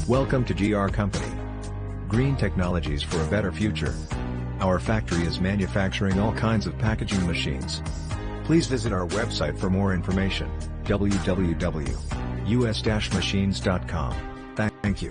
Welcome to GR Company. Green technologies for a better future. Our factory is manufacturing all kinds of packaging machines. Please visit our website for more information, www.us-machines.com. Thank you.